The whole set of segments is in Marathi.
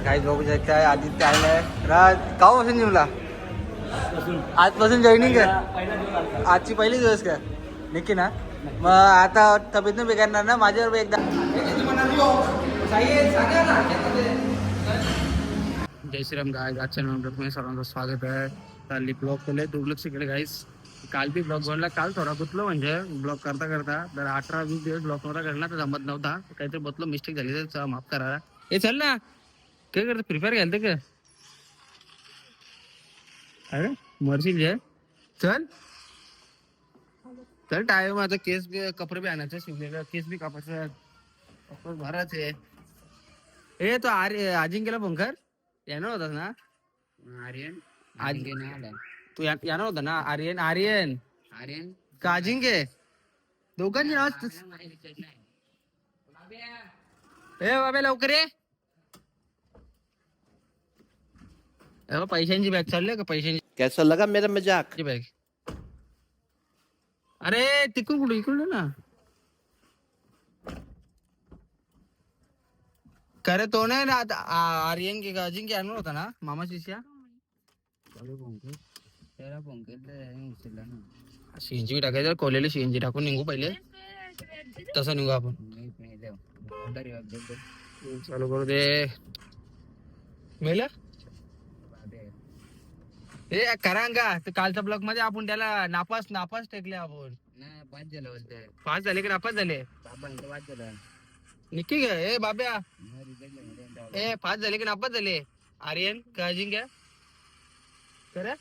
काही बघू शकताय आदित्य आलाय कावापासून जिमला आजपासून जॉईनिंग आहे आजची पहिली दिवस का नक्की ना मग आता तब्येत नाही बिघडणार ना माझ्यावर एकदा जय श्रीराम गाय आजच्या नंतर सर्वांचं स्वागत आहे काल ब्लॉग केले दुर्लक्ष केले गाईस काल बी ब्लॉग बनला काल थोडा गुतलो म्हणजे ब्लॉग करता करता तर 18-20 दिवस ब्लॉग नव्हता करणार तर जमत नव्हता काहीतरी बतलो मिस्टेक झाली तर माफ करा हे चल ना काय करतो प्रिपेअर घालते का अरे मर्सी जे चल चल टाइम आता केस बी कपडे बी आणायचं शिवलेलं केस बी कापायचं कपडे भरायचे ए तो अजिंक्यला फोन कर येणार होतास ना आर्यन तू येणार होता ना आर्यन आर्यन आर्यन का अजिंक्य दोघांची नाव ए बाबा लवकर ये पैशांची बॅग चालले का पैशांची कैसा लगा मेरा मजाक बॅग अरे तिकडून कुठे इकडून ना खरे तो नाही ना आर्यन की अजिंक्य आणून होता ना मामा शिष्या सीएनजी टाकायचं कोलेले सीएनजी टाकून निघू पहिले तसं निघू आपण चालू करू दे मेला ए करांगा कालच्या ब्लॉक मध्ये आपण त्याला नापास टेकले आपण 5 झाले की नापास झाले निक्की ग ए बाब्या ए 5 झाले की नापास झाले आर्यन का अजिंक्य खरं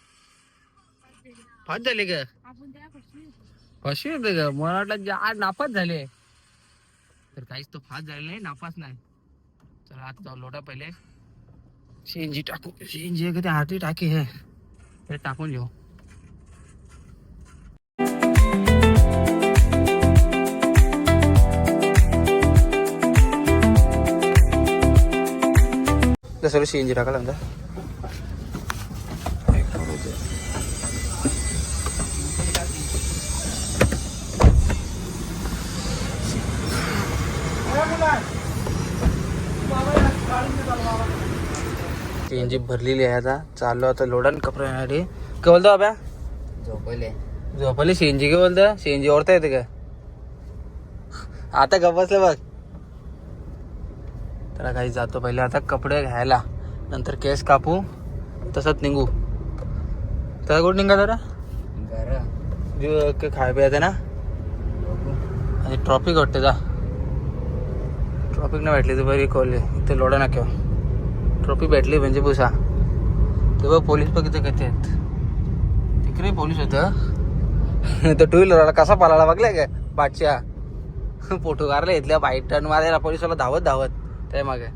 5 झाले का कशी होते ग मला वाटलं आज नापास झाले तर काहीच तो 5 झाले नाही नापास नाही चला आता जाऊ लोटा पहिले सीएनजी टाकू सीएनजी कधी आरती टाकी हे ते टाकून घेऊ सर्व सीएनजी टाकायला म्हणता सीएनजी भरलेली आहे आता चाललो आता लोडन कपडे येणारे काय बोलतो बाब्या झोपले सीएनजी काय बोलतो सीएनजी ओढता येते का आता गप्पसलं बघ त्याला काही जातो पहिले आता कपडे घ्यायला नंतर केस कापू तसंच निघू तर कुठं निघा जरा खाय प्यायचं ना आणि ट्रॉफिक वाटते जा ट्रॉफिक नाही भेटली तर बरी कोल्हे इथे लोडा ना किंवा ट्रॉफी भेटली म्हणजे पुसा तेव्हा पोलीस बघ इथे किती आहेत तिकडे पोलीस होतं तर 2 व्हीलरला कसा पालाला बघलाय का बादशा फोटो काढला इथल्या बाईक टर्न मारायला पोलिसवाला धावत त्या मागे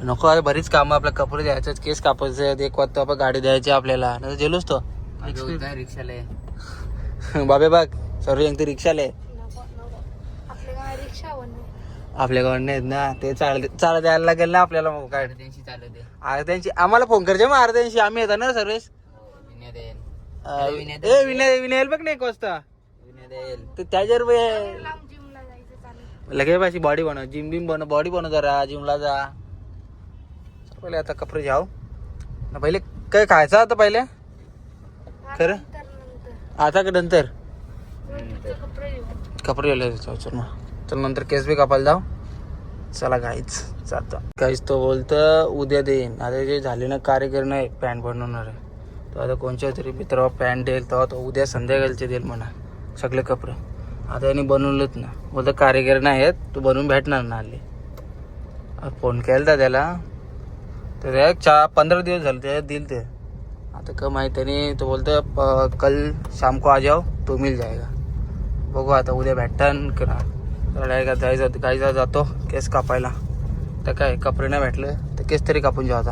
नको अरे बरीच कामं आपल्या कपडे द्यायचे केस कापायचे एक वाजता आपण गाडी द्यायची आपल्याला नाही जेलोच तो रिक्षाला बाबे बघ सर्व ते रिक्षाले आपल्या गावात नाहीत ना ते चाल द्यायला लागेल ना आपल्याला मग काय अर्ध्यांशी आम्हाला फोन करायचे मग अर्ध्यांशी आम्ही येतो ना सर्वेस विनय बघ ना 1 वाजता तर त्याच्यावर लगे पाशी बॉडी बनव जिम बिम बनव बॉडी बनव जरा जिमला जा पहिले आता कपडे जाऊ पहिले काय खायचं आता पहिले खरं आता का नंतर कपडे गेले चल मग चल नंतर केस बी कापायला जाऊ चला गाईच जातो काहीच तो बोलतं उद्या देईन आता जे झाले ना कारीगर नाही पॅन्ट बनवणार आहे तो आता कोणत्या तरी मित्रावर पॅन्ट देईल तेव्हा तो उद्या संध्याकाळचे देईल म्हणा सगळे कपडे आता यांनी बनवलेत ना बोलतं कारीगर नाही आहेत तू बनवून भेटणार ना हल्ली फोन केला त्याला तर 15 दिवस झाले ते दिल ते आता का माहीत त्याने तो बोलतं कल शाम को आ जाओ तो मिल जाएगा बघू आता उद्या भेटतान का जायचं काही जातो केस कापायला तर काय कपडे नाही भेटले तर केस तरी कापून जाऊ आता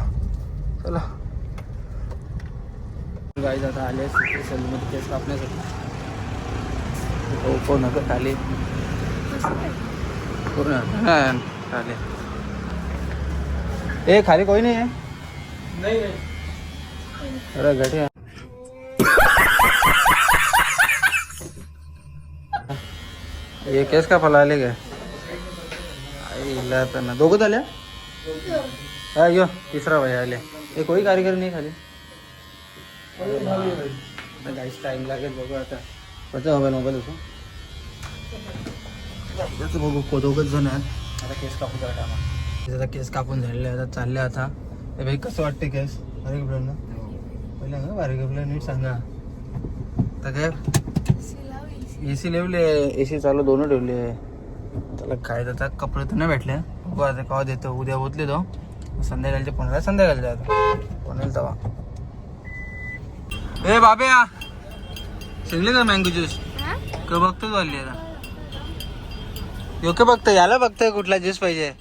चला गाईज आता आले सलूनमध्ये केस कापण्यासाठी कोण खाली पूर्ण खाली ए खाली कोई नहीं है नहीं अरे घटिया ये केस का फला ले गए इला तर ना दोघं आल्या हा यो तिसरा भाई आले हे कोणी कारीगर नाही खाली गाईस टाइम लागेल बघू आता कसं मोबाईल होतो बघू दोघच जण आहेत आता केस कापून जायला आता केस कापून झालेले आता चालले आता हे भाई कसं वाटते केस बारीक ना पहिला ना बारीक नीट सांगा आता काय एसी लावले एसी चालू दोन ठेवले त्याला काय आता कपडे तर नाही भेटले बघू आता केव्हा देतो उद्या बोतले तो संध्याकाळचे पंधरा संध्याकाळचे आता कोण येईल तेव्हा ए बाब्या शिकले का मँगो ज्यूस का बघतोच वाढली आता योग्य बघतोय याला बघतोय कुठला ज्यूस पाहिजे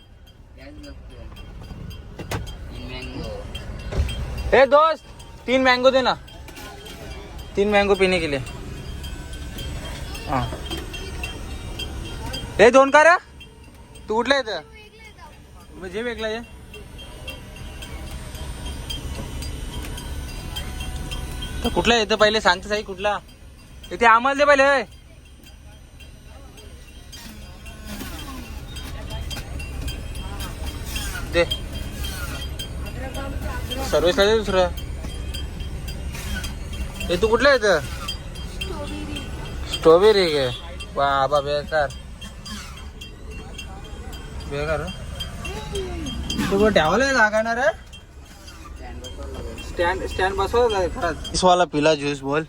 ए दोस्त 3 मैंगो देना 3 मैंगो पीने के लिए हाँ ए 2 का रे तू कुठला येतं म्हणजे वेगळा आहे तर कुठला येतं पहिले सांगते साई कुठला इथे आम्हाला दे पहिले दे सर्विसला दे दुसरं हे तू कुठला येतं स्ट्रॉबेरी काय बाबा बेकार बेकार तू कुठं ठेवलंय जागा ना रे स्टँड बसवला खरंच 30 वाला पिला ज्यूस बोल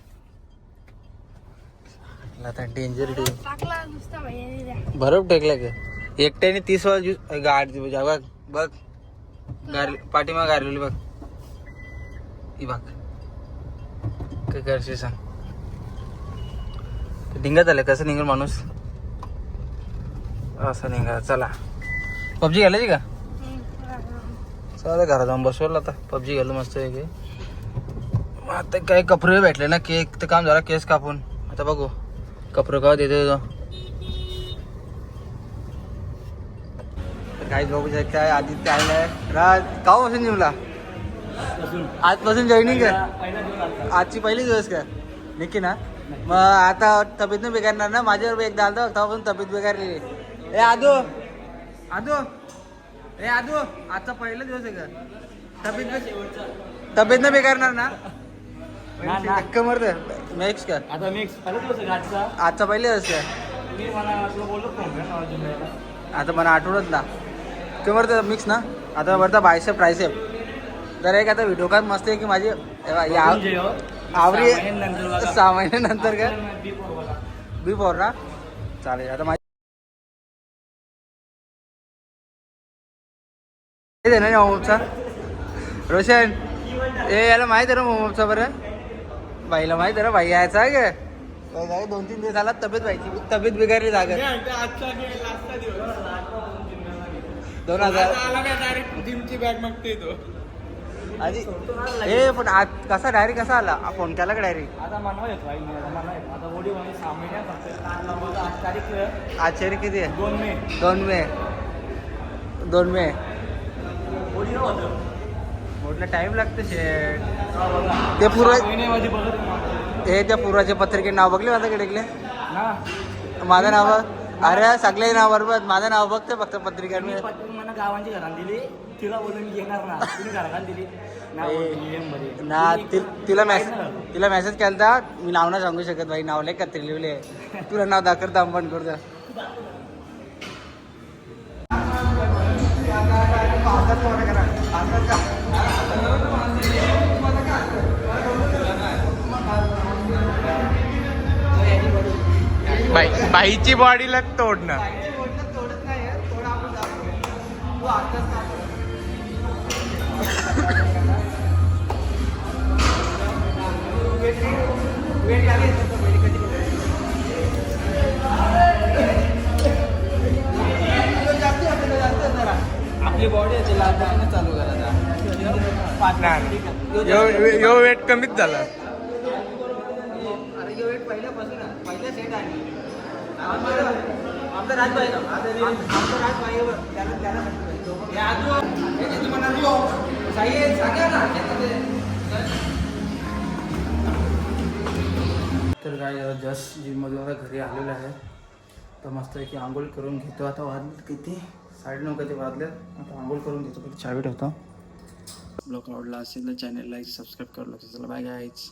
आता डेंजर बरोबर टेकला का एकट्याने 30 वाला ज्यूस गाड बघ बघ पाठीमाग गारलेली बघ ही बघ काय करशील सांग डिंगत आलं कसं निघेल माणूस असं निघा चला पबजी घालायची का चला घरात जाऊन बसवलं आता पबजी घालू मस्त आहे आता काय कपडे भेटले ना केक तर काम झालं केस कापून आता बघू कपडे का देतो काही बघू शकताय आदित्य आलाय राज कापासून जिमला आजपासून जॉईनिंग कर आजची पहिली दिवस का नक्की ना मग आता तब्येत नाही बिघडणार ना माझ्यावर एकदा आलता तेव्हापासून तब्येत बिघडलेली ए आदू आदू ए आदू आजचा पहिला दिवस आहे का तब्येत नाही बिघडणार ना धक्का मरत मिक्स का आता मिक्स पहिला दिवस आहे आजचा पहिला दिवस का मी मला तुला बोललो आता मला आठवडत ना ते बरं मिक्स ना आता बरं बायसेप ट्रायसेप जर एक आता व्हिडिओ काल मस्त आहे की माझी आवरी 6 महिन्यानंतर का बिफोर ना चालेल आता माझी ना मोमोपचा रोशन ए याला माहित आहे ना मोमोपचा बरं बाईला माहित आहे ना बाई यायचा आहे का 2-3 दिवस झाला तब्येत व्हायची तब्येत बिघडली जागा 2000 जिमची बॅग मागते तो आधी हे पण आज कसा डायरेक्ट कसा आला फोन केला का डायरेक्ट आता मनवा येतो आई मला आता ओडी 6 महिन्यात फक्त 8 तारीख आज तारीख किती आहे 2 मे 2 मे ओडी नव्हतं मोठला टाइम लागतं शेट ते पूर्व महिन्यामध्ये बघत हे त्या पूर्वाचे पत्रिके नाव बघले माझ्या कडे ना माझं नाव अरे सगळे नाव बरोबर माझं नाव बघते फक्त पत्रिकांमध्ये मला गावांची घरात दिली तिला बोलून मी घेणार ना तुम्ही घरात दिली ना तिला मेसेज केलता मी नाव नाही सांगू शकत भाई नाव लय कत्री लिहिले तुला नाव दाखवता पण करतो बाईची बॉडीला तोडणं आपली बॉडी आहे तिला चालू करायचा यो वेट कमीच झाला अरे यो वेट पहिल्यापासून पहिल्या सेट आहे आमचा राजभाई आमचा राजभाई तर काय जस्ट जिममधून आता घरी आलेलं आहे तर मस्त की आंघोळ करून घेतो आता वाजले किती 9:30 कधी वाजल्यात. आता आंघोळ करून देतो, पहिले चावी ठेवतो. ब्लॉग आवडला असेल तर चॅनल लाईक सबस्क्राईब करू लागतो. चला बाय गाईज.